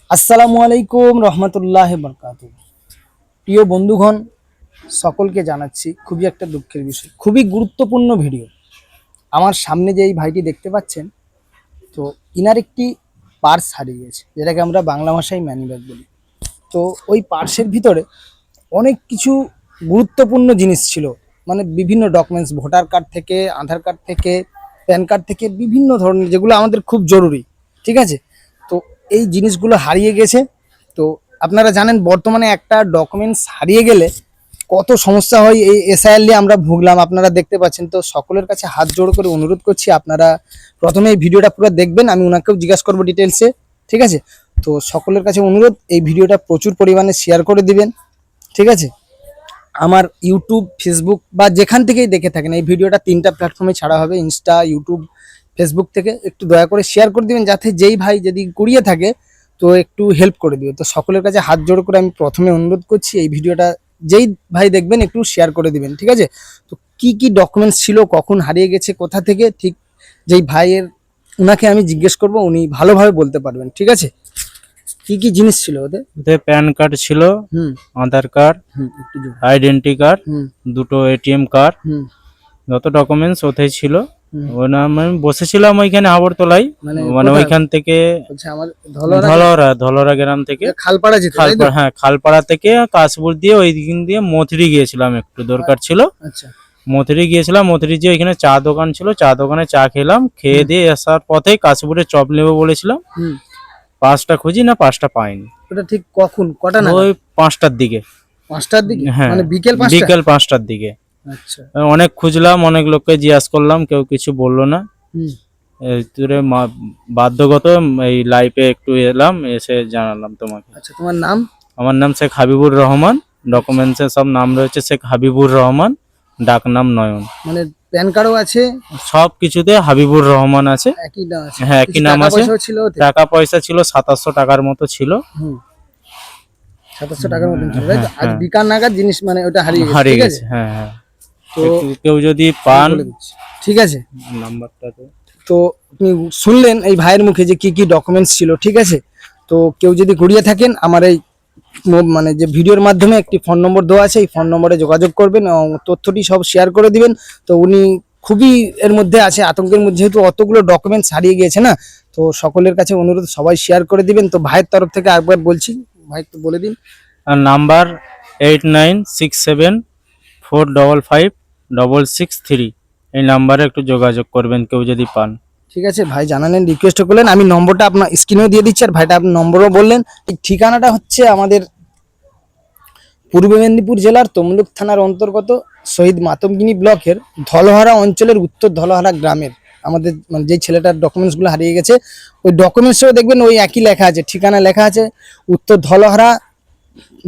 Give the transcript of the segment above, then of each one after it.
আসসালামু আলাইকুম রহমতুল্লাহ বরকাতুহু। প্রিয় বন্ধুগণ, সকলকে জানাচ্ছি খুবই একটা দুঃখের বিষয়, খুবই গুরুত্বপূর্ণ ভিডিও। আমার সামনে যে এই ভাইটি দেখতে পাচ্ছেন, তো ইনার একটি পার্স হারিয়ে গেছে, যেটাকে আমরা বাংলা ভাষায় ম্যানি ব্যাগ বলি। তো ওই পার্সের ভিতরে অনেক কিছু গুরুত্বপূর্ণ জিনিস ছিল, মানে বিভিন্ন ডকুমেন্টস, ভোটার কার্ড থেকে, আধার কার্ড থেকে, প্যান কার্ড থেকে, বিভিন্ন ধরনের, যেগুলো আমাদের খুব জরুরি। ঠিক আছে, তো এই জিনিসগুলো হারিয়ে গেছে। তো আপনারা জানেন বর্তমানে একটা ডকুমেন্টস হারিয়ে গেলে কত সমস্যা হয়, এই এসআইআর নিয়ে আমরা ভুগলাম, আপনারা দেখতে পাচ্ছেন। তো সকলের কাছে হাত জোড় করে অনুরোধ করছি, আপনারা প্রথমে এই ভিডিওটা পুরো দেখবেন, আমি ওনাকেও জিজ্ঞাসা করবো ডিটেলসে। ঠিক আছে, তো সকলের কাছে অনুরোধ, এই ভিডিওটা প্রচুর পরিমাণে শেয়ার করে দিবেন। ঠিক আছে, আমার ইউটিউব, ফেসবুক বা যেখান থেকেই দেখে থাকেন, এই ভিডিওটা 3টা প্ল্যাটফর্মে ছাড়া হবে, ইনস্টা, ইউটিউব, ফেসবুক থেকে। একটু দয়া করে শেয়ার করে দিবেন, যাতে যেই ভাই যদি কুড়িয়ে থাকে তো একটু হেল্প করে দিবে। তো সকলের কাছে হাত জোড় করে আমি প্রথমে অনুরোধ করছি, এই ভিডিওটা যেই ভাই দেখবেন একটু শেয়ার করে দিবেন। ঠিক আছে, তো কি কি ডকুমেন্টস ছিল, কখন হারিয়ে গেছে, কোথা থেকে, ঠিক যেই ভাইয়ের, ওনাকে আমি জিজ্ঞেস করব, উনি ভালোভাবে বলতে পারবেন। ঠিক আছে, কি কি জিনিস ছিল ওদের? ওদের প্যান কার্ড ছিল, হুম আধার কার্ড, হুম একটু জোরে। আইডেন্টি কার্ড, হুম দুটো এটিএম কার্ড, হুম যত ডকুমেন্টস ওতেই ছিল। হুম। ওই নাম আমি বসেছিলাম ওইখানে আগরতলায়, মানে মানে কোথায়? ওইখান থেকে বলছে আমার ধলরা ধলরা গ্রাম থেকে, খালপাড়া যেতে, তাই তো? খালপাড়া, হ্যাঁ খালপাড়া থেকে কাশপুর দিয়ে ওই দিন দিয়ে মথুরি গিয়েছিলাম, একটু দরকার ছিল। আচ্ছা। মথুরি গিয়েছিলাম, মথুরি যে ওইখানে চা দোকান ছিল, চা দোকানে চা খেলাম, খেয়ে দিয়ে আসার পথে কাশপুরে চপ নেবো বলেছিলাম। হুম। পাঁচটা খুঁজি না, পাঁচটা পাইনি। ওটা ঠিক কখন, কটা নাগাদ? ওই 5টার দিকে। 5টার দিকে? হ্যাঁ, মানে বিকেল 5টা? বিকেল 5টার দিকে। আচ্ছা। অনেক খুঁজলাম, অনেক লোককে জিজ্ঞাসা করলাম, কেউ কিছু বললো না। হুম। এই তোরে বাধ্যগত এই লাইভে একটু এলাম, এসে জানালাম তোমাকে। আচ্ছা, তোমার নাম? আমার নাম শেখ হাবিবুর রহমান, ডকুমেন্টসে সব নাম রয়েছে শেখ হাবিবুর রহমান, ডাক নাম নয়ন। মানে প্যান কার্ডও আছে? সব কিছুতে হাবিবুর রহমান আছে। একই নাম আছে? হ্যাঁ, একই কিছু নাম টাকা আছে। পয়সাও ছিল ওতে? টাকা পয়সা ছিল 2700 টাকার মতো ছিল। হুম। 2700 টাকার মতন ছিল, তাই তো? আজ হ্যাঁ, বিকাল নাগাদ জিনিস, মানে ওটা হারিয়ে গেছে। হারিয়ে ঠিক গেছে। আছে, হ্যাঁ হ্যাঁ, তো একটু কেউ যদি পান, বলে দিচ্ছি। ঠিক আছে, নাম্বারটা তো। তো আপনি শুনলেন এই ভাইয়ের মুখে যে কি কি ডকুমেন্টস ছিল। ঠিক আছে, তো কেউ যদি ঘুরিয়ে থাকেন, আমার এই মানে যে ভিডিওর মাধ্যমে একটি ফোন নম্বর দেওয়া আছে, এই ফোন নম্বরে যোগাযোগ করবেন এবং তথ্যটি সব শেয়ার করে দিবেন। তো উনি খুবই এর মধ্যে আছে, আতঙ্কের মধ্যে, যেহেতু অতগুলো ডকুমেন্টস হারিয়ে গিয়েছে না। তো সকলের কাছে অনুরোধ, সবাই শেয়ার করে দিবেন। তো ভাইয়ের তরফ থেকে একবার বলছি, ভাই একটু বলে দিন। আর নাম্বার 8967455663, এই নাম্বারে একটু যোগাযোগ করবেন কেউ যদি পান। ঠিক আছে, ভাই জানালেন, রিকোয়েস্ট করলেন, আমি নম্বরটা আপনার স্ক্রিনেও দিয়ে দিচ্ছি, আর ভাইটা আপনার নম্বরও বললেন। এই ঠিকানাটা হচ্ছে আমাদের পূর্ব মেদিনীপুর জেলার তমলুক থানার অন্তর্গত শহীদ মাতঙ্গিনী ব্লকের ধলহারা অঞ্চলের উত্তর ধলহারা গ্রামের আমাদের, মানে যেই ছেলেটার ডকুমেন্টসগুলো হারিয়ে গেছে, ওই ডকুমেন্টসেও দেখবেন ওই একই লেখা আছে, ঠিকানা লেখা আছে উত্তর ধলহারা,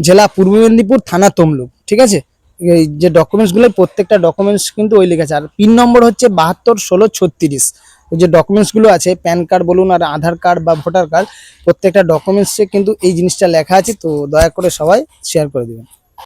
জেলা পূর্ব মেদিনীপুর, থানা তমলুক। ঠিক আছে, এই যে ডকুমেন্টসগুলো, প্রত্যেকটা ডকুমেন্টস কিন্তু ওই লেখা আছে। আর পিন নম্বর হচ্ছে 721636। ওই যে ডকুমেন্টসগুলো আছে, প্যান কার্ড বলুন আর আধার কার্ড বা ভোটার কার্ড, প্রত্যেকটা ডকুমেন্টসে কিন্তু এই জিনিসটা লেখা আছে। তো দয়া করে সবাই শেয়ার করে দেবেন।